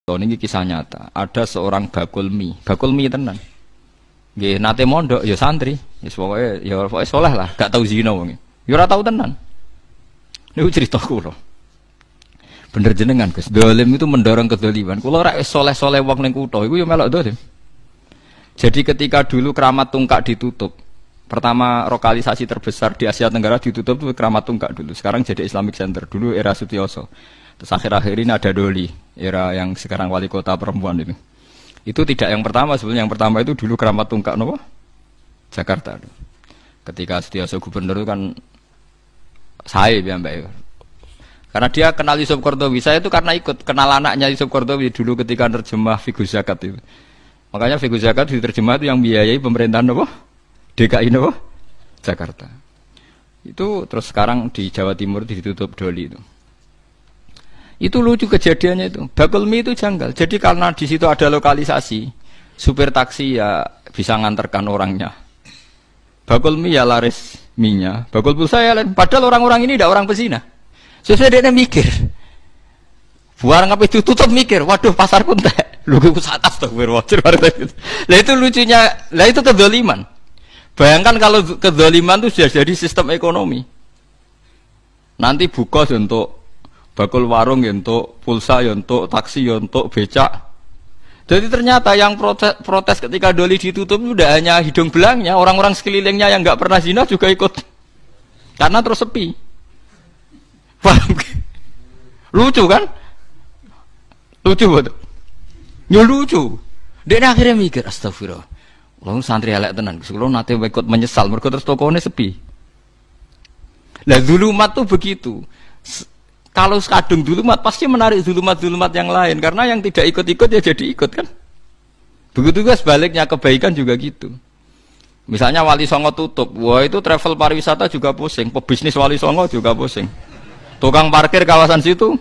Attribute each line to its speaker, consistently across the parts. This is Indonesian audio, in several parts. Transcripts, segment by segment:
Speaker 1: Ini kisah nyata. Ada seorang bakul mie tenan. Nggih nate mondok ya santri, ya pokoke saleh lah, gak tau zina wong. Ya ora tau tenan. Niku cerita kula. Bener jenengan Gus, dolim itu mendorong kedzaliman. Kula ora saleh-saleh wong ning kutha iku ya melok dolim. Jadi ketika dulu Keramat Tungkak ditutup, pertama lokalisasi terbesar di Asia Tenggara ditutup itu Keramat Tungkak dulu. Sekarang jadi Islamic Center. Dulu era Sutioso. Terus akhir-akhir ini ada Doli, era yang sekarang wali kota perempuan ini. Itu tidak yang pertama, sebenarnya yang pertama itu dulu Keramat Tungkak nopo? Jakarta. Ketika Sutioso gubernur itu kan saya ya Mbak. Karena dia kenal Yusuf Qaradawi. Saya itu karena ikut kenal anaknya Yusuf Qaradawi dulu ketika nerjemah Fiqh Zakat itu. Makanya Fiqh Zakat diterjemah itu yang biayai pemerintahan nopo? DKI nopo? Jakarta. Itu terus sekarang di Jawa Timur ditutup Doli itu. Itu lucu kejadiannya itu. Bakul mie itu janggal. Jadi karena di situ ada lokalisasi, supir taksi ya bisa nganterkan orangnya. Bakul mie ya laris mie-nya. Bakul pulsa ya lain. Padahal orang-orang ini tidak orang pezina. Sesuai dia mikir. Barang apa itu tutup mikir. Waduh pasar pun tak. Lu ke atas tuh berwajib. Lah itu lucunya. Lah itu kedzaliman. Bayangkan kalau kedzaliman itu sudah jadi sistem ekonomi. Nanti buka untuk bakul warung ya untuk pulsa ya untuk taksi ya untuk becak. Jadi ternyata yang protes ketika Doli ditutup itu tidak hanya hidung belangnya, orang-orang sekelilingnya yang nggak pernah zina juga ikut karena terus sepi. Paham? Lucu kan? Lucu betul. Ya lucu. Dia akhirnya mikir astagfirullah. Lalu santri elek tenan, kalau nanti ikut menyesal mereka terus tokonya sepi. Lah zulumat tuh begitu. Kalau kadung zulumat pasti menarik zulumat-zulumat yang lain karena yang tidak ikut-ikut ya jadi ikut kan. Begitu juga sebaliknya kebaikan juga gitu. Misalnya Wali Songo tutup, wah itu travel pariwisata juga pusing, pebisnis Wali Songo juga pusing. Tukang parkir kawasan situ.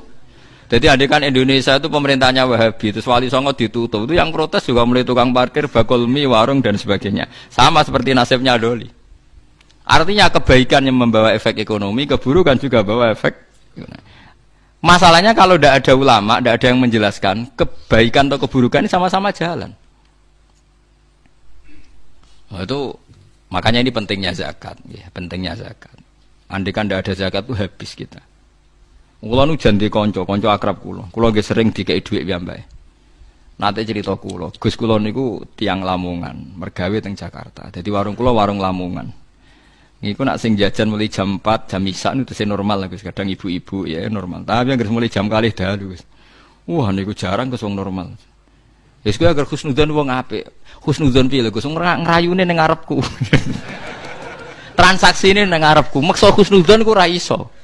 Speaker 1: Jadi andikan Indonesia itu pemerintahnya Wahabi, terus Wali Songo ditutup, itu yang protes juga mulai tukang parkir, bakul mie, warung dan sebagainya. Sama seperti nasibnya Doli. Artinya kebaikan yang membawa efek ekonomi, keburukan juga bawa efek. Masalahnya kalau tidak ada ulama, tidak ada yang menjelaskan kebaikan atau keburukan ini sama-sama jalan. Nah, itu makanya ini pentingnya zakat, ya, pentingnya zakat. Andikan tidak ada zakat itu habis kita. Kulo nu janji konco akrab kulo nggih sering dikei dhuwit piyambake. Nate cerita kulo, Gus kulo niku tiang Lamongan, mergawe teng Jakarta. Jadi warung kulo warung Lamongan. Niku nak sing jajan mulai jam 4, jam isya itu sing normal lah Gus. Kadang ibu-ibu ya normal. Tapi yang mulai jam kalih dalu Gus. Wah niku jarang Gus wong normal. Wis kuwi agar husnudzon wong apik. Husnudzon piye lho Gus ngrayune ning ngarepku. Transaksine ning ngarepku. Meksa husnudzon ku ora iso.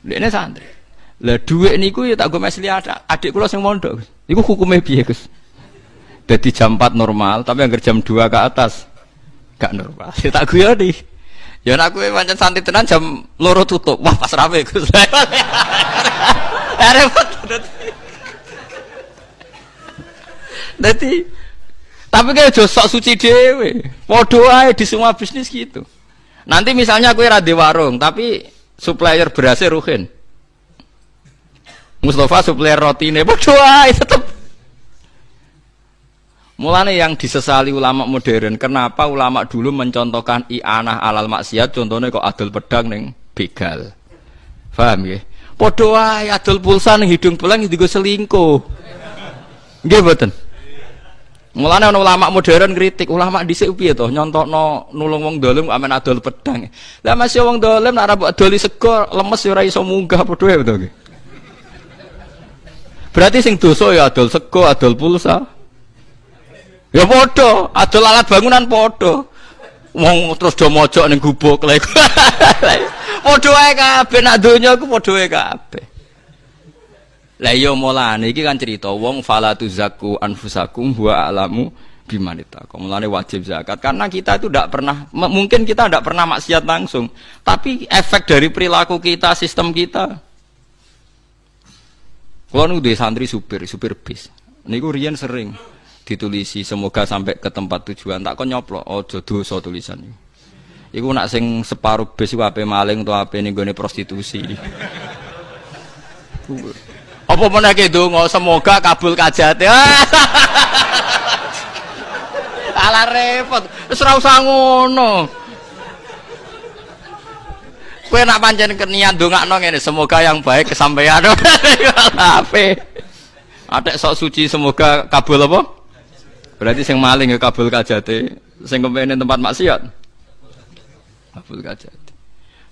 Speaker 1: Dekne santri. Lah dhuwit niku ya tak go mesli adik kula sing mondok. Iku hukume piye Gus? Dadi jam 4 normal, tapi anggar jam 2 ke atas gak normal. Ya tak guyoni. Ya nek kowe pancen santri tenan jam 2 tutup. Wah, pas rame Gus. Repot. Dadi tapi kayak aja sok suci dhewe. Padha ae di semua bisnis gitu. Nanti misalnya kowe ra di warung, tapi supplier berasnya Ruhin. Mustafa supplier rotine padha ae tetep. Mulane yang disesali ulama modern, kenapa ulama dulu mencontohkan i'anah alal maksiat, contohnya kok adol pedang ning begal. Paham nggih? Padha wae adol pulsa ning hidung belang digo selingkuh. Nggih mboten? Mulane ana ulama modern kritik, ulama dhisik piye to nyontokno nulung wong dolim amen adol pedang. Lah masih wong dolim nek ora mbok adoli sego lemes ya ora iso munggah padha wae to nggih. Berarti sing dosa ya adol sego, adol pulsa. Ya padha, adol alat bangunan padha. Wong terus do mojok ning gubuk lha iku. Padha wae kabeh nak donya iku padha wae kabeh. Lah iya mulane iki kan cerita wong fala tuzakku anfusakum wa alamu bimanita. Mulane wajib zakat karena kita itu tidak pernah mungkin kita tidak pernah maksiat langsung, tapi efek dari perilaku kita, sistem kita. Kulo nu duwe santri supir bis. Niku riyen sering ditulisi semoga sampai ke tempat tujuan tak kon nyoplok aja dosa tulisan iki. Iku nak sing separuh bis iku ape maling utawa ape ning gone prostitusi. Apa meneh ki donga semoga kabul kajate. Alah repot. Wis ora usah ngono. Kowe nak pancen keniat ndongakno ngene, semoga yang baik kesampaian. Ape? Atek sok suci semoga kabul apa? Berarti sing maling ya kabul kajate, sing kepengin tempat maksiat. Kabul kajate.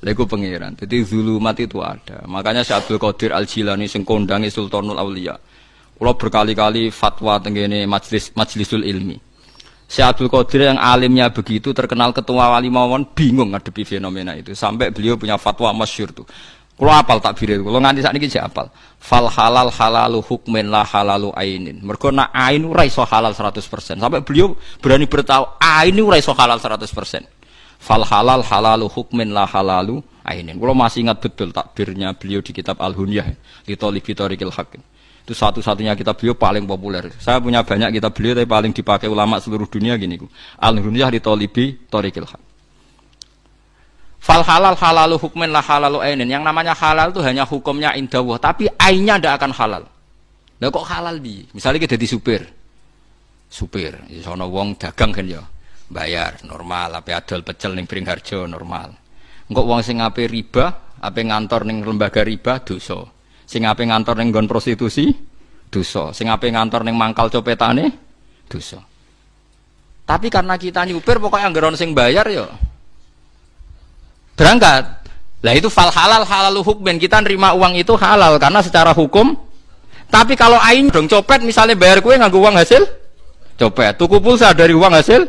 Speaker 1: Lha iku pangeran. Dadi zulumat itu ada. Makanya Syekh Abdul Qadir Al-Jilani sing kondange Sultanul Auliya. Kula berkali-kali fatwa tengene majlisul ilmi. Syekh Abdul Qadir yang alimnya begitu terkenal ketua wali mawon bingung ngadepi fenomena itu sampai beliau punya fatwa masyhur tuh. Kalau apal takbir itu, kalau nganti saat ini saya apal. Fal halal halalu hukmin la halalu ainin. Mergo nak ain ora iso halal 100%. Sampai beliau berani bertahu ain ora iso halal 100%. Fal halal halalu hukmin la halalu ainin. Kalau masih ingat betul takbirnya beliau di kitab Al-Hunyah di Thalibi Thariqil Haq. Itu satu-satunya kitab beliau paling populer. Saya punya banyak kitab beliau tapi paling dipakai ulama seluruh dunia gini. Al-Hunyah di Thalibi Thariqil Haq. Fal halal halalu hukmin la halalu ainin. Yang namanya halal itu hanya hukumnya indawah, tapi ainnya tidak akan halal. Lah kok halal bi? Misalnya kita jadi supir. Supir, sono wong dagang kan ya. Bayar normal, ape adol pecel ning Bringharjo normal. Engko wong sing ape riba, ape ngantor ning lembaga riba dosa. Sing ape ngantor ning nggon prostitusi dosa. Sing ape ngantor ning mangkal copetane dosa. Tapi karena kita nyupir pokoknya anggar ono sing bayar ya berangkat. Lah itu fal halal halalu hukmin, kita nerima uang itu halal karena secara hukum. Tapi kalau ain dong copet misalnya bayar kue nganggo uang hasil copet, tuku pulsa dari uang hasil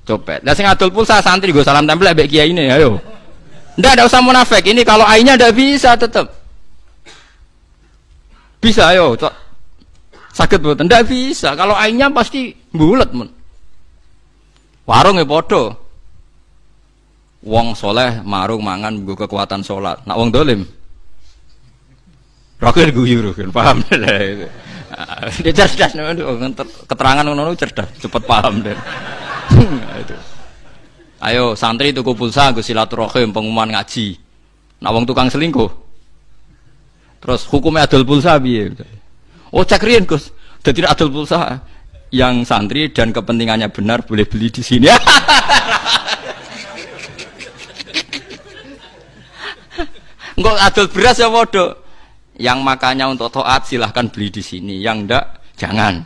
Speaker 1: copet. Lah sing adol pulsa santri go salam tempel mbek kiai ini ayo. Ndak usah munafik. Ini kalau ainnya ndak bisa tetap. Bisa ayo, sakit boten ndak bisa. Kalau ainnya pasti bulet men. Warung e padha. Wong soleh marung mangan nggo kekuatan salat. Nak wong dolim rokir guyur kan paham deh. Dia cerdas keterangan ngono cerdas, cepet paham deh. Itu. Ayo santri tuku pulsa nggo silaturahim pengumuman ngaji. Nak wong tukang selingkuh. Terus hukumnya adol pulsa piye? Oh cek riyen Gus. Dadi adol pulsa yang santri dan kepentingannya benar boleh beli di sini. Enggak adol beras ya bodoh. Yang makanya untuk taat silahkan beli di sini, yang ndak jangan.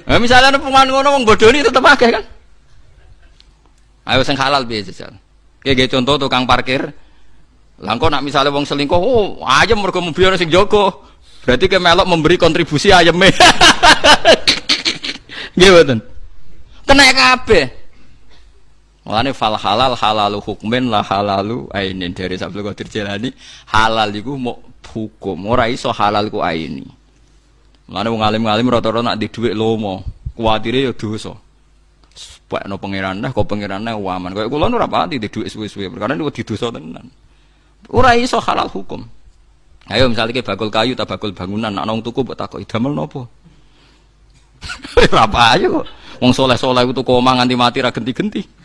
Speaker 1: Nah, misalnya ada pemain ngono wong bodoh ini tetap pakai kan? Ayo sing halal piye jajal. Kayak contoh tukang parkir. Lah engko nak misalnya wong selingkuh, oh ayam mergo mobil sing jogo. Berarti ke melok memberi kontribusi ayame. Nggih mboten. Kena kabeh. Mulane fal halal halalu hukmin la halalu ainin dari Abdul Qadir Jilani. Halal iku mok hukum, ora iso halal ku aini. Mulane wong alim-alim rata-rata nak di dhuwit lomo, kuwatire ya dosa. Sepekno pangeran dah kok pangerane waman. Kaya kula ora pati di dhuwit suwe-suwe, perkara niku di dosa tenan. Ora iso halal hukum. Ayo misalnya ke bakul kayu ta bakul bangunan, nak nang tuku mbok takoki damel napa? Ora apa ayo kok. Wong saleh-saleh ku tuku omah nganti mati ra genti-genti.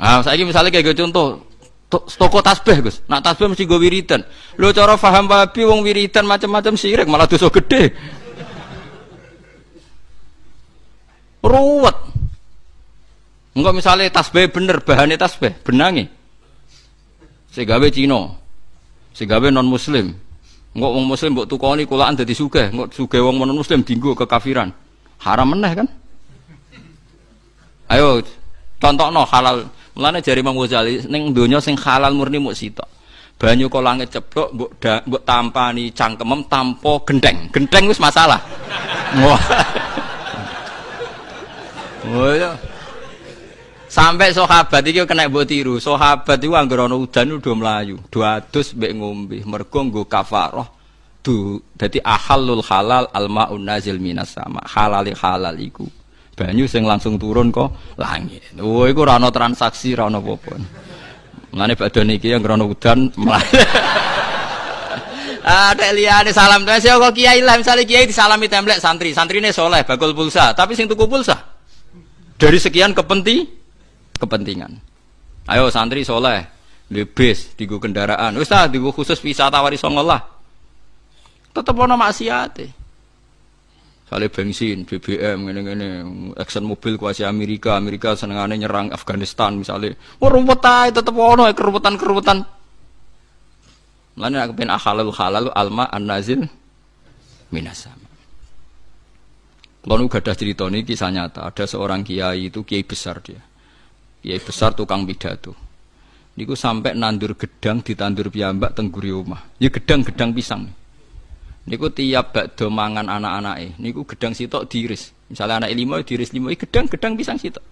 Speaker 1: Ah, saiki misalnya kayak contoh toko tasbih, Gus. Nak tasbih mesti go wiridan. Lho cara paham Wahabi wong wiridan macam-macam syirik malah dosa gede. Ruwet. Enggak misalnya tasbih bener bahane tasbih, benange. Sing gawe Cina. Sing gawe non muslim. Enggak wong muslim mbok tukoni kulaan dadi sugih, enggak sugih wong non muslim dienggo kekafiran. Haram meneh kan? Ayo contohno halal. Mulane jari Imam Ghazali ning donya sing halal murni muk sitok. Banyu kok langit ceplok mbok tampani cangkemem tanpa gendeng. Gendeng wis masalah. Wah. Oh ya. Sampai sahabat iki kena mbok tiru. Sahabat iku anggere ana udan udah mlayu, do adus mbek ngombe. Mergo nggo kafarah. Dadi ahallul halal almaun nazil minas sama. Halal iku banyu sing langsung turun kok langit. Oh iku ora ana transaksi, ora ana apa-apa. Mulane badhe niki anggere ana udan mlayu. Ada liyane salam terus kok kiai lah misale kiai disalami templek santri. Santrine soleh bakul pulsa, tapi sing tuku pulsa dari sekian kepentingan. Ayo santri soleh, Lebes digo kendaraan. Wis ta digo khusus wisata wari songo lah. Tetep ana maksiate. Kali bensin, BBM ngene-ngene, Exxon Mobil kuasi Amerika senengane nyerang Afghanistan misalnya. Ruwet ae tetep ana keruwetan-keruwetan. Lan nek ben halal alma an-nazil minas sama. Kalau gadah cerita ini kisah nyata. Ada seorang kiai itu kiai besar dia. Kiai besar tukang pidato. Niku sampai nandur gedang ditandur piyambak teng guri omah. Ya gedang-gedang pisang. Niku tiap bakdo mangan anak-anake. Niku gedang sitok diiris. Misalnya anak 5 diiris 5, gedang-gedang pisang sitok.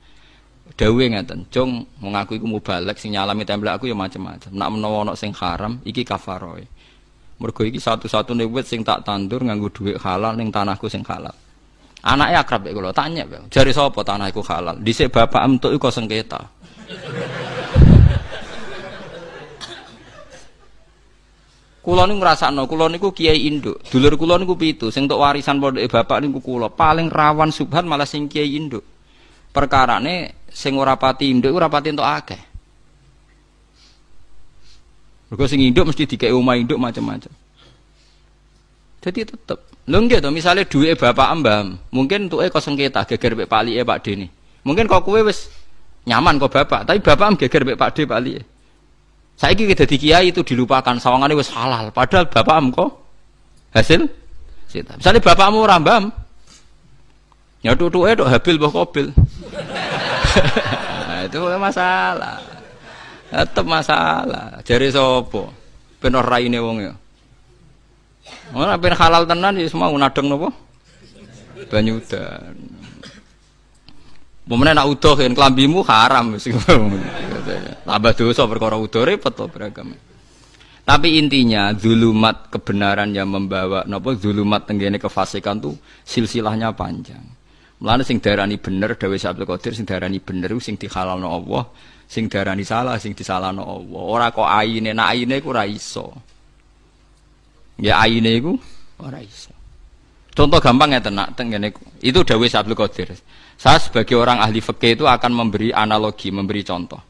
Speaker 1: Dawe ngeten, "Cung, wong aku iku mubalek sing nyalami templek aku ya macam-macam. Nak menawa ana sing haram iki kafaroe. Mergo iki satu-satune wit sing tak tandur nganggo dhuwit halal ning tanahku sing halal." Anake akrab mek kula tanya, "Jare sapa tanah iku halal?" Dhisik bapak entuk iku sengketa. Kula niku ngrasakno, kula niku kiai induk. Dulur kula niku 7, sing entuk warisan pondoke bapak niku kula. Paling rawan subhan malah sing kiai induk. Perkarane sing ora pati induk ora pati entuk akeh. Mergo sing induk mesti dikek omah induk macam-macam. Jadi tetep. Lho nggih to, misale duwike bapak mbam, mungkin entuke kok sengketa geger mek palike Pak Dene. Mungkin kok kowe wis nyaman kok bapak, tapi bapak geger mek Pak D palike. Saiki dadi kiai itu dilupakan, sawangane wis halal, padahal bapak kok hasil sita. Misale bapakmu ora mbam, ya tutuke tok Habil mbah Qabil. Nah, itu masalah. Tetep masalah. Jare sapa? Ben ora raine wong ya. Ora ben halal tenan ya semua nadeng napa? Banyu udan. Momene nak udoh yen klambimu haram wis. Tambah dosa perkara udoh repot to beragam. Tapi intinya zulumat kebenaran yang membawa napa zulumat tenggene kefasikan tuh silsilahnya panjang. Mulane sing darani bener dawuh Syekh Abdul Qadir sing darani bener sing dihalalno Allah, sing darani salah sing disalahno Allah. Ora kok aine, nek aine iku ora iso. Ya aine iku ora iso. Contoh gampang ngeten nak teng ngene itu dawuh Syekh Abdul Qadir. Saya sebagai orang ahli fikih itu akan memberi analogi, memberi contoh.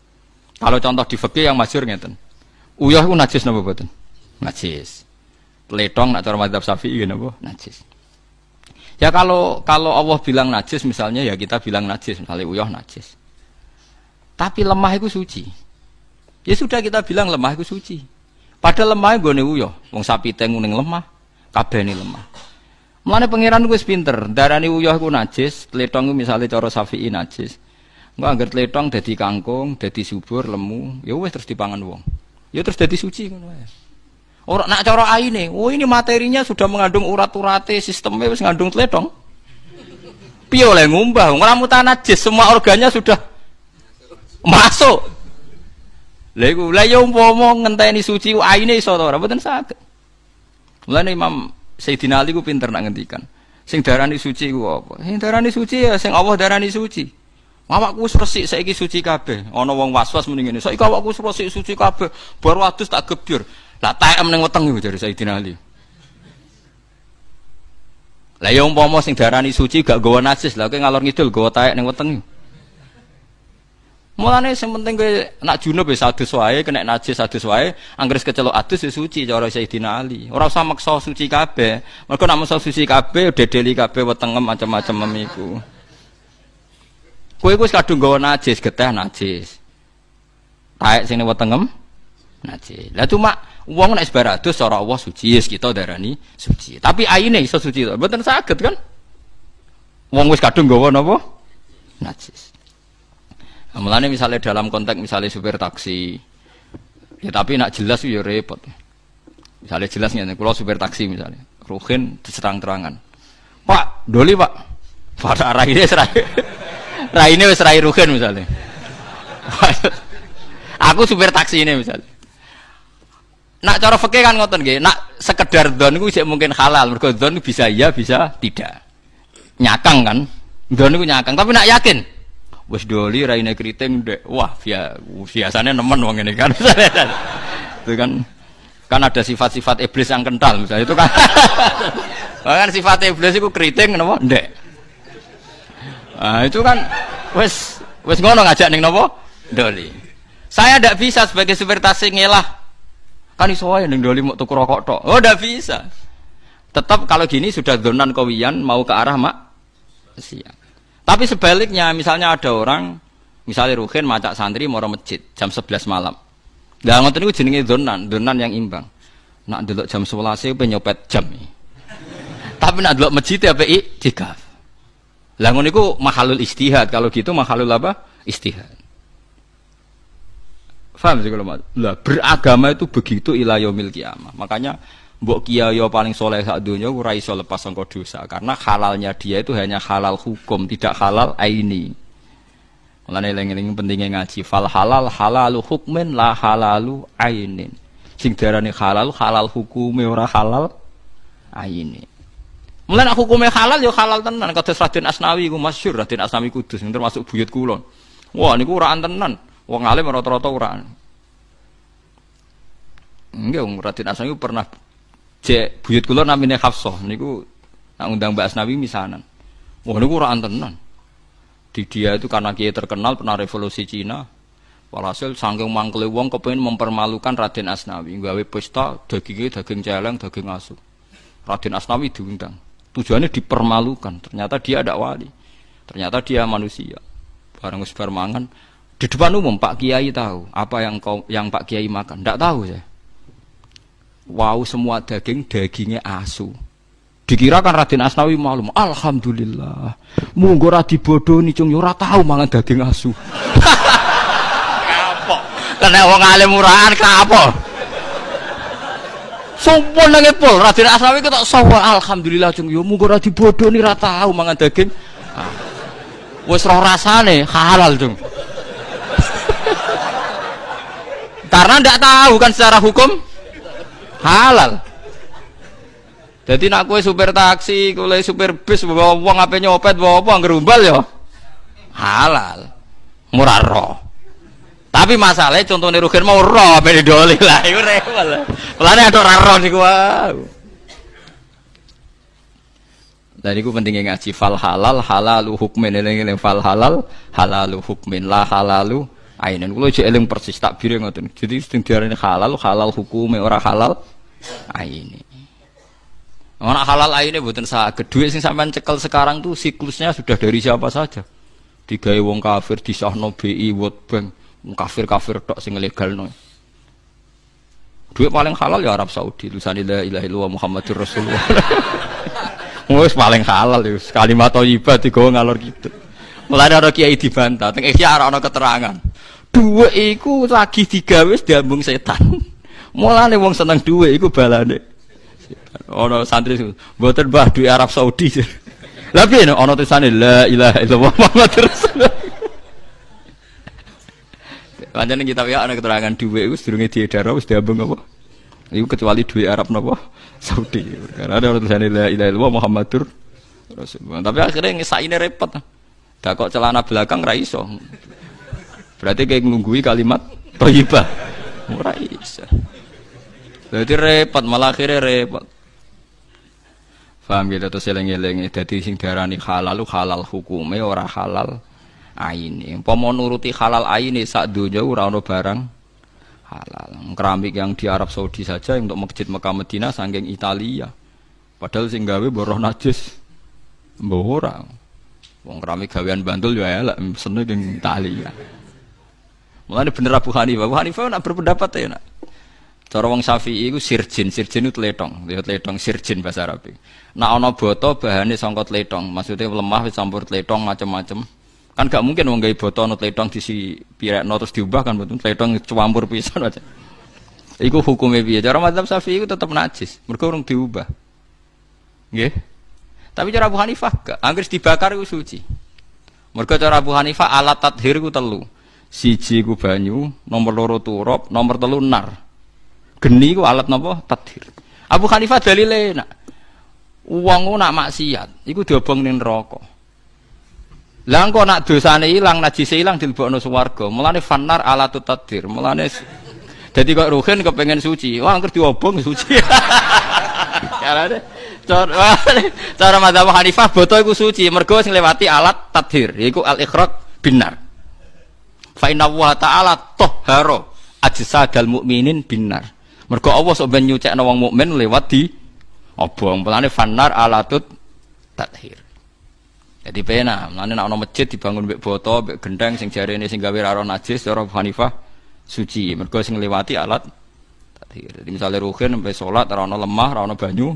Speaker 1: Kalau contoh di fikih yang masyhur ngeten. Uyah iku najis napa mboten? Najis. Tletong nak cara mazhab Syafi'i napa? Najis. Ya kalau Allah bilang najis misalnya ya kita bilang najis, misalnya uyah najis. Tapi lemah itu suci. Ya sudah kita bilang lemah itu suci. Padahal lemah nggone uyah, wong sapi teng ning lemah, kabehane lemah. Mulane pangeran wis pinter, darani uyah iku najis, tletong misalnya cara Syafi'i najis. Engko anggar tletong dadi kangkung, dadi subur, lemu, ya wis terus dipangan wong. Ya terus dadi suci ngono wae. Ora nak cara aine, oh ini materinya sudah mengandung urat-urate, sistemnya wis ngandung tletong. Piye oleh ngumbah, ora mutan najis, semua organnya sudah masuk. Lha iku lha yo umpama ngenteni suci aine iso to ora mboten saged. Mulane Imam Sayyidina Ali ku pinter nak ngendikan. Sing darani suci ku apa? Sing darani suci ya sing Allah darani suci. Awakku wis resik saiki suci kabeh. Ana wong was-was muni ngene. Saiki awakku wis resik suci kabeh. Baru adus tak gebyur. Lah taem ning weteng iku jare Sayyidina Ali. Lah ya umpama sing darani suci gak gawa najis, lah kowe ngalor ngidul gawa taek ning weteng. Mulane sing penting kowe nak junub wis adus wae, kena najis adus wae, anggere kecelok adus ya suci cara Sayyidina Ali. Ora usah maksa suci kabeh. Mergo nek maksa suci kabeh dedeli kabeh wetengem macam-macam iku. Kowe wis kadung gawa najis, geteh najis. Taek sing wetengem najis. Lah cuma wong nek sebar adus cara Allah suci, yes kita darani suci. Tapi aine iso suci to. Mboten saged kan? Wong wis kadung gawa napa? Najis. Mulane misalnya dalam konteks misalnya supir taksi, ya tapi nak jelas ya repot. Misalnya jelasnya, kalau supir taksi misalnya, Ruhin terang-terangan, Pak, doli Pak, pada arah ini serai, raine wis rai Ruhin misalnya. Aku supir taksi ini misalnya. Nak cara fikih kan ngoten nggih, nak sekedar dzon iku sik mungkin halal, mergo dzon bisa iya bisa tidak. Nyakang kan? Dzon iku nyakang, tapi nak yakin wis doli raine kriting ndek. Wah, biasanya nemen wong ngene kan. Itu kan ada sifat-sifat iblis yang kental misalnya itu kan. Kan sifat iblis itu kriting napa ndek. Nah, itu kan wis ngono ngajak ning napa? Doli. Saya tidak bisa sebagai supir taksi ngelah. Kan iso wae ning doli mau tuku rokok tok. Oh, tidak bisa. Tetap kalau gini sudah donan kawiyan mau ke arah maksiat. Tapi sebaliknya misalnya ada orang misalnya Ruhin macak santri mau masjid jam 11 malam. Lah ngoten niku jenenge donan yang imbang. Nak delok jam 11 pe nyopet jam. Tapi nak delok masjid apa iktikaf. Lah ngono niku mahalul istihad. Kalau gitu mahalul apa? Istihad. Faham sih kalau lah beragama itu begitu ila yaumil qiyamah. Makanya mbok kiai paling soleh sak donya ora iso lepas sangka dosa karena halalnya dia itu hanya halal hukum, tidak halal aini. Mulane eling-eling pentingnya ngaji fal halal halalu hukmin la halalu ainin. Sing diarani halal halal hukume ora halal aini. Mulane nek hukume halal ya halal tenan kados Raden Asnawi iku masyhur Raden Asnawi Kudus sing termasuk buyut kula. Wah niku uraan tenan. Wong alim rata-rata uraan. Enggak, Raden Asnawi pernah cek buyut kula namine Hafsah niku nak undang Mbak Asnawi misanan. Wah niku uraan tenan. Di dia itu karena kiai terkenal pernah revolusi Cina. Walhasil saking mangkele wong kepengin mempermalukan Raden Asnawi, gawe pesta dagingnya daging celeng, daging asu. Raden Asnawi diundang. Tujuannya dipermalukan. Ternyata dia ada wali. Ternyata dia manusia. Barang wis bar mangan di depan umum Pak Kiai tahu apa yang Pak Kiai makan. Ndak tahu saya. Wow, semua dagingnya asu. Dikira kan Raden Asnawi maklum. Alhamdulillah. Munggo ora dibodoni cung ora tahu mangan daging asu. Kapok. Kena wong alim murahan kapok. Sompon nang epol Raden Asnawi ketok sawa alhamdulillah cung yo munggo ora dibodoni ora tahu mangan daging. Wis roh rasane halal cung. Karena ndak tahu kan secara hukum halal. Jadi nak kue supir taksi, kue supir bis, bawa uang apa nyopet, bawa apa ngerumbal ya halal, murah roh. Tapi masalahnya contohnya Ruhin mau roh, beda doli lah, itu repot lah. Pelane ada roh nih gua. Dan itu pentingnya ngaji fal halal halalu hukmin, eling fal halal halalu hukmin lah halalu ainen. Kalau je eling persis takbir ngoten. Jadi sing diarani halal hukume ora halal aine. Ora halal aine mboten saged. Dhuwit sing sampean cekel sekarang tuh siklusnya sudah dari siapa saja. Digawe wong kafir disahno BI World Bank. Wong kafir-kafir tok sing legalno. Dhuwit paling halal ya Arab Saudi. Lusani la ilaha illallah Muhammadur Rasulullah. Wis paling halal ya kalimat thayyibah digawa ngalor gitu. Mulane ana kiai dibantah, teng iki ora ana keterangan. Dhuwit iku lagi digawe wis diambung setan. Mulane wong seneng dhuwit iku balane. Ana santri mboten Mbah dhuwit Arab Saudi. Lah piye ana tulisane la ilaha illallah Muhammadur Rasulullah. Pancen kitab ya ana keterangan dhuwit iku sedurunge diedar wis diambung apa? Iku kecuali dhuwit Arab napa? Saudi. Karena ada tulisane la ilaha illallah Muhammadur Rasulullah. Tapi akhirnya ngesaine repot. Dak kok celana belakang ra iso. Berarti kayak nglunggui kalimat thayyibah. Ora iso. Dadi repot malah akhirnya repot. Paham gitu terus eling-eling dadi sing diarani halal halal hukume ora halal aine. Umpama nuruti halal aine sak donya ora ana barang halal. Keramik yang di Arab Saudi saja untuk masjid Mekah Madinah saking Italia. Padahal sing gawe boroh najis. Mbok ora. Wong keramik gawean Bantul yo elek seneng ning Italia. Mulane bener Abu Hanifah. Abu Hanifah nak berpendapat ya nak. Cara wong Syafi'i iku sirjin itu tletong, tletong sirjin bahasa Arab. Nek ana boto bahane sangka tletong, maksudnya lemah wis campur tletong macam-macam. Kan gak mungkin wong gawe boto ana tletong disi pirekno terus diubah kan betul tletong campur pisan aja. Iku hukume piye? Cara mazhab Syafi'i iku tetep najis, mergo urung diubah. Nggih. Tapi cara Abu Hanifah gak, anggere dibakar iku suci. Mergo cara Abu Hanifah alat tathhir iku telu. Siji ku banyu, nomor loro turap, nomor telu nar. Geni ku alat napa? Tathhir. Abu Hanifah dalile nak wong nak maksiat iku diobong ning neraka. Lah engko nak dosane ilang, najise ilang dilebokno swarga. Mulane fannar alatut tathhir. Mulane dadi kok Ruhin kepengin suci. Wah angker diobong suci. Carane cara mazhab Hanifah boto iku suci mergo sing lewati alat tathhir iku al-ikhraq binar. Fa inna wa ta'ala tahhara ajsadal mukminin binar. Mergo Allah sok ben nyucekno wong mukmin lewat di obong. Mulane fanar alatut tathir. Jadi pena, mulane nek ana masjid dibangun mbek boto, mbek gendeng sing jarene sing gawe ra najis cara Hanifah suci. Mergo sing lewati alat tathir. Jadi misale ruhin sampai salat ora ana lemah, ora ana banyu.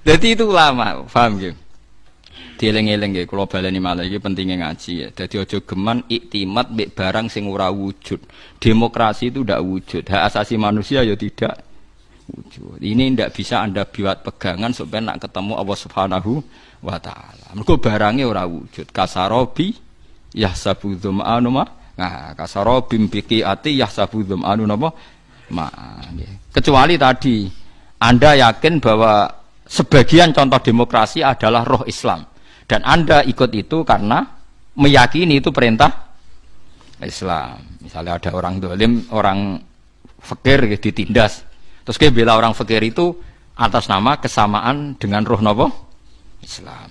Speaker 1: Jadi itu ulama, paham nggih? Dieling-eling nggih kula baleni malih iki pentinge ngaji ya. Dadi aja geman iktimat mbek barang sing ora wujud. Demokrasi itu ndak wujud, hak asasi manusia ya tidak wujud. Ini ndak bisa Anda buat pegangan supaya nak ketemu Allah Subhanahu wa taala. Mergo barange ora wujud. Kasarobi yahsabu dzama'anu ma. Nah, kasarobi biki ati yahsabu dzama'anu napa? Ma. Kecuali tadi Anda yakin bahwa sebagian contoh demokrasi adalah roh Islam. Dan Anda ikut itu karena meyakini itu perintah Islam. Misalnya ada orang dolim, orang fakir ditindas. Terus dia bela orang fakir itu atas nama kesamaan dengan roh nopo Islam.